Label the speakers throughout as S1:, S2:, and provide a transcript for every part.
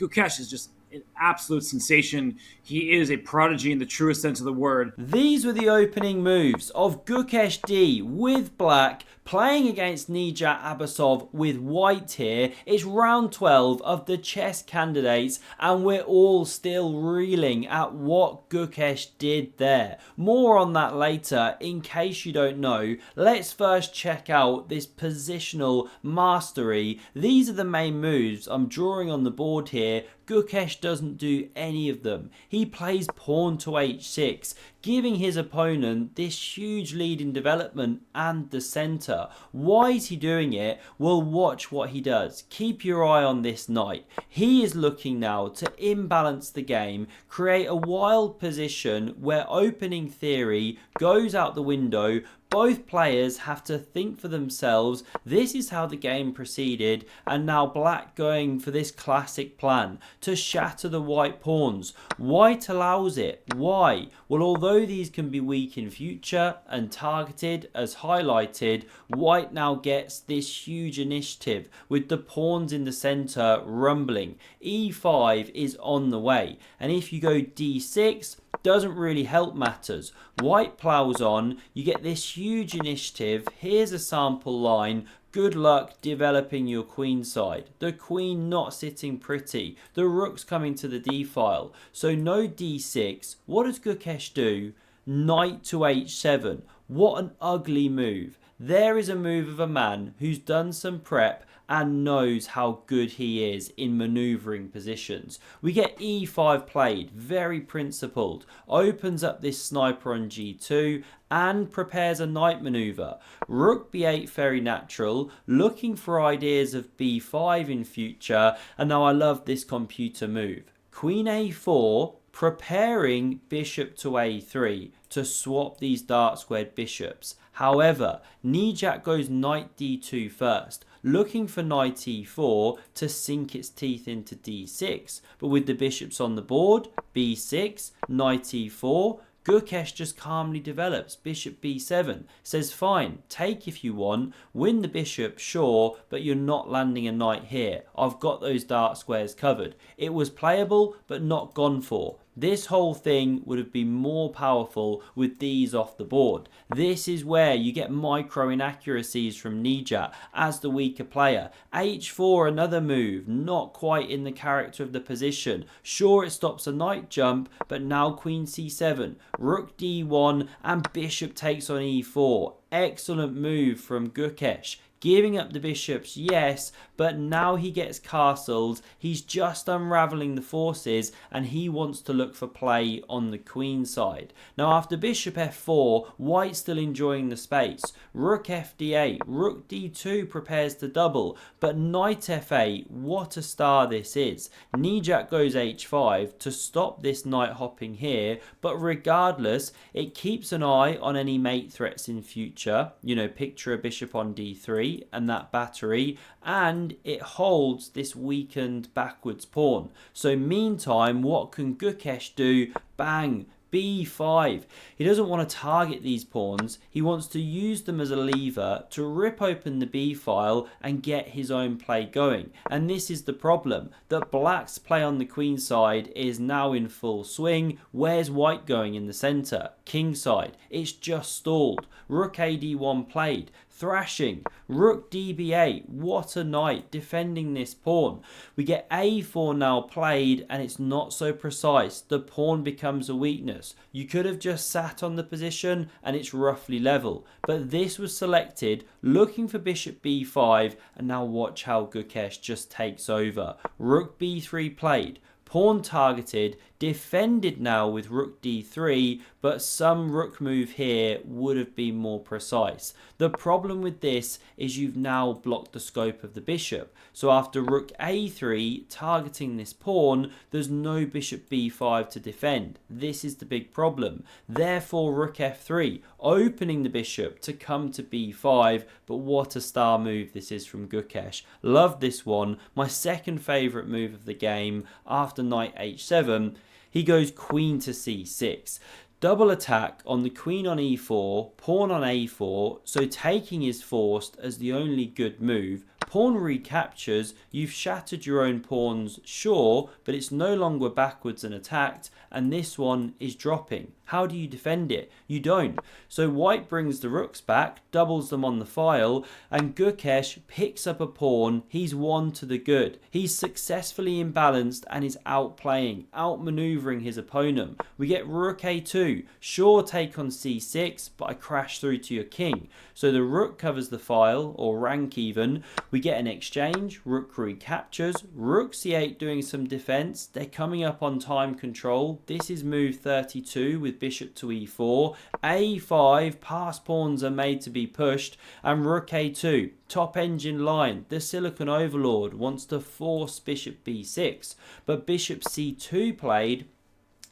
S1: Gukesh is just an absolute sensation. He is a prodigy in the truest sense of the word.
S2: These were the opening moves of Gukesh D with black playing against Nijat Abasov with white here. It's round 12 of the chess candidates and we're all still reeling at what Gukesh did there. More on that later. In case you don't know, let's first check out this positional mastery. These are the main moves I'm drawing on the board here. Gukesh doesn't do any of them. He plays pawn to h6, giving his opponent this huge lead in development and the centre. Why is he doing it? Well, watch what he does. Keep your eye on this knight. He is looking now to imbalance the game, create a wild position where opening theory goes out the window. Both players have to think for themselves. This is how the game proceeded, and now black going for this classic plan to shatter the white pawns. White allows it. Why? Well, although these can be weak in future and targeted as highlighted, white now gets this huge initiative with the pawns in the centre rumbling. e5 is on the way, and if you go d6, doesn't really help matters. White plows on, you get this huge initiative. Here's a sample line. Good luck developing your queen side. The queen not sitting pretty. The rook's coming to the d file. So no d6. What does Gukesh do? Knight to h7. What an ugly move. There is a move of a man who's done some prep and knows how good he is in manoeuvring positions. We get e5 played, very principled, opens up this sniper on g2 and prepares a knight manoeuvre. Rook b8 very natural, looking for ideas of b5 in future, and now I love this computer move. Queen a4, preparing bishop to a3 to swap these dark squared bishops. However, Nijat goes knight d2 first, looking for knight e4 to sink its teeth into d6. But with the bishops on the board, b6, knight e4, Gukesh just calmly develops. Bishop b7, says fine, take if you want, win the bishop, sure, but you're not landing a knight here. I've got those dark squares covered. It was playable, but not gone for. This whole thing would have been more powerful with these off the board. This is where you get micro inaccuracies from Nijat as the weaker player. h4, another move, not quite in the character of the position. Sure, it stops a knight jump, but now queen c7, rook d1, and bishop takes on e4. Excellent move from Gukesh. Giving up the bishops, yes, but now he gets castled. He's just unravelling the forces and he wants to look for play on the queen side. Now after bishop f4, white's still enjoying the space. Rook fd8, rook d2 prepares to double, but knight f8, what a star this is. Nijat goes h5 to stop this knight hopping here, but regardless, it keeps an eye on any mate threats in future. You know, picture a bishop on d3 and that battery, and it holds this weakened backwards pawn. So meantime, what can Gukesh do? Bang, b5. He doesn't want to target these pawns. He wants to use them as a lever to rip open the b file and get his own play going. And this is the problem, that black's play on the queen side is now in full swing. Where's white going in the centre? King side. It's just stalled. Rook ad1 played. Thrashing. Rook db8. What a knight defending this pawn. We get a4 now played and it's not so precise. The pawn becomes a weakness. You could have just sat on the position and it's roughly level. But this was selected looking for bishop b5, and now watch how Gukesh just takes over. Rook b3 played. Pawn targeted, defended now with rook d3, but some rook move here would have been more precise. The problem with this is you've now blocked the scope of the bishop. So after rook a3 targeting this pawn, there's no bishop b5 to defend. This is the big problem. Therefore rook f3, opening the bishop to come to b5, but what a star move this is from Gukesh. Love this one. My second favourite move of the game after knight h7. He goes queen to c6. Double attack on the queen on e4, pawn on a4, so taking is forced as the only good move. Pawn recaptures, you've shattered your own pawns, sure, but it's no longer backwards and attacked, and this one is dropping. How do you defend it? You don't. So white brings the rooks back, doubles them on the file, and Gukesh picks up a pawn. He's one to the good. He's successfully imbalanced and is outplaying, outmaneuvering his opponent. We get rook a2. Sure, take on c6, but I crash through to your king. So the rook covers the file, or rank even. We get an exchange, rook recaptures, rook c8 doing some defense. They're coming up on time control. This is move 32 with bishop to e4. a5, past pawns are made to be pushed, and rook a2. Top engine line, the Silicon Overlord wants to force bishop b6, but bishop c2 played,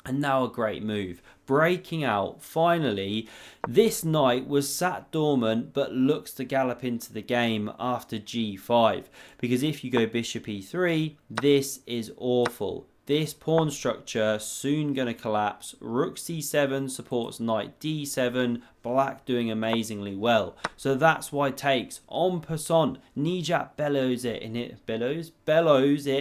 S2: and now a great move. Breaking out, finally. This knight was sat dormant but looks to gallop into the game after g5. Because if you go bishop e3, this is awful. This pawn structure soon going to collapse. Rook c7 supports knight d7. Black doing amazingly well. So that's why takes en passant. Nijat bellows it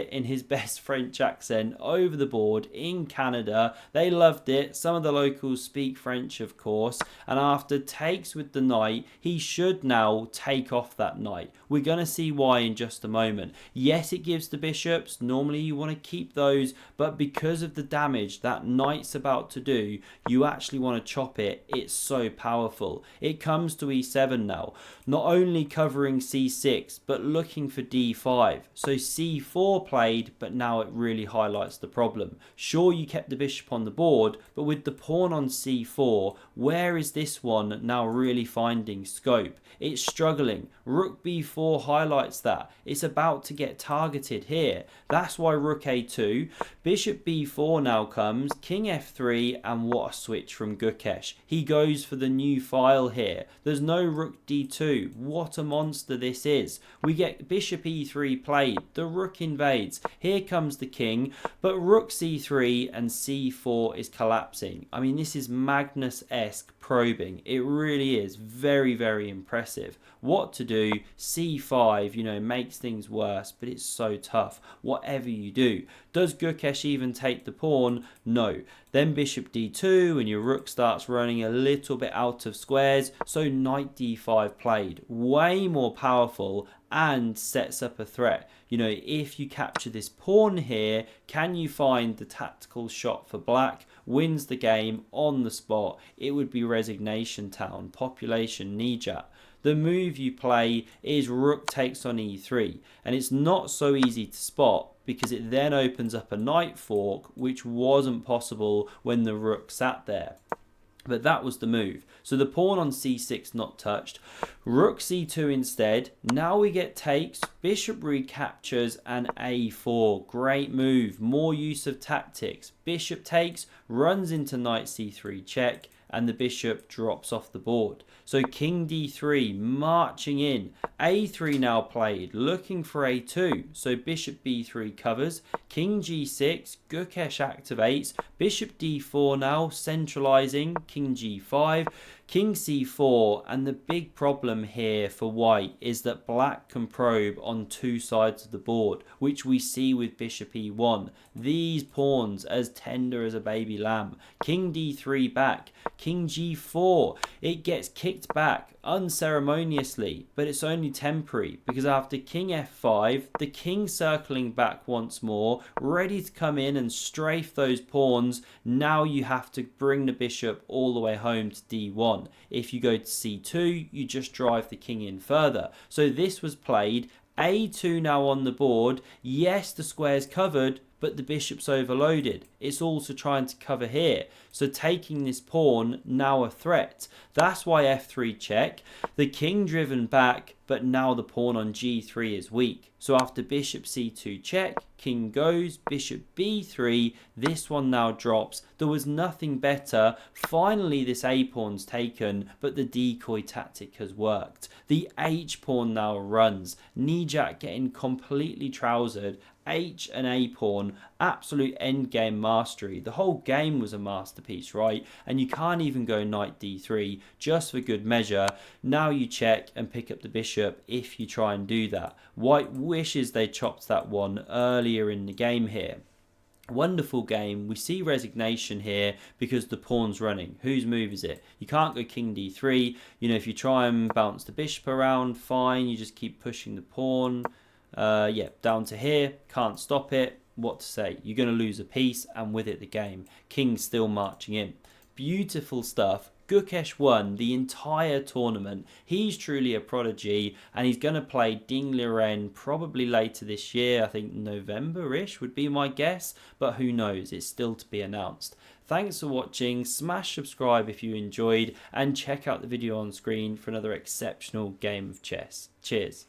S2: in his best French accent over the board in Canada. They loved it. Some of the locals speak French, of course. And after takes with the knight, he should now take off that knight. We're going to see why in just a moment. Yes, it gives the bishops. Normally you want to keep those, but because of the damage that knight's about to do, you actually want to chop it. It's so powerful. It comes to e7 now, not only covering c6 but looking for d5. So c4 played, but now it really highlights the problem. Sure, you kept the bishop on the board, but with the pawn on c4, where is this one now really finding scope? It's struggling. Rook b4 highlights that. It's about to get targeted here. That's why rook a2. Bishop b4 now comes. King f3, and what a switch from Gukesh. He goes for the new file here. There's no rook d2. What a monster this is. We get bishop e3 played. The rook invades. Here comes the king, but rook c3 and c4 is collapsing. I mean, this is Magnus-esque probing. It really is very, very impressive. What to do? c5, makes things worse, but it's so tough. Whatever you do. Does Gukesh even take the pawn? No. Then bishop d2, and your rook starts running a little bit out of squares, so knight d5 played. Way more powerful and sets up a threat. If you capture this pawn here, can you find the tactical shot for black? Wins the game on the spot. It would be resignation town, population Nijat. The move you play is rook takes on e3, and it's not so easy to spot because it then opens up a knight fork, which wasn't possible when the rook sat there. But that was the move. So the pawn on c6 not touched. Rook c2 instead. Now we get takes. Bishop recaptures and a4. Great move. More use of tactics. Bishop takes. Runs into knight c3 check. And the bishop drops off the board. So king d3 marching in. a3 now played, looking for a2. So bishop b3 covers. King g6, Gukesh activates. Bishop d4 now centralizing. King g5. King c4, and the big problem here for white is that black can probe on two sides of the board, which we see with bishop e1. These pawns as tender as a baby lamb. King d3 back, king g4, it gets kicked back unceremoniously, but it's only temporary because after king f5, the king circling back once more, ready to come in and strafe those pawns. Now you have to bring the bishop all the way home to d1. If you go to c2, you just drive the king in further. So this was played. a2 now on the board. Yes, the square's covered, but the bishop's overloaded. It's also trying to cover here. So taking this pawn, now a threat. That's why f3 check. The king driven back, but now the pawn on g3 is weak. So after bishop c2 check, king goes, bishop b3. This one now drops. There was nothing better. Finally, this a pawn's taken, but the decoy tactic has worked. The h pawn now runs. Nijat getting completely trousered. H and A pawn, absolute endgame mastery. The whole game was a masterpiece, right? And you can't even go knight d3 just for good measure. Now you check and pick up the bishop if you try and do that. White wishes they chopped that one earlier in the game here. Wonderful game. We see resignation here because the pawn's running. Whose move is it? You can't go king d3. You know, if you try and bounce the bishop around, fine. You just keep pushing the pawn. Yeah, down to here. Can't stop it. What to say? You're going to lose a piece, and with it the game. King's still marching in. Beautiful stuff. Gukesh won the entire tournament. He's truly a prodigy, and he's going to play Ding Liren probably later this year. I think November-ish would be my guess, but who knows? It's still to be announced. Thanks for watching. Smash subscribe if you enjoyed, and check out the video on screen for another exceptional game of chess. Cheers.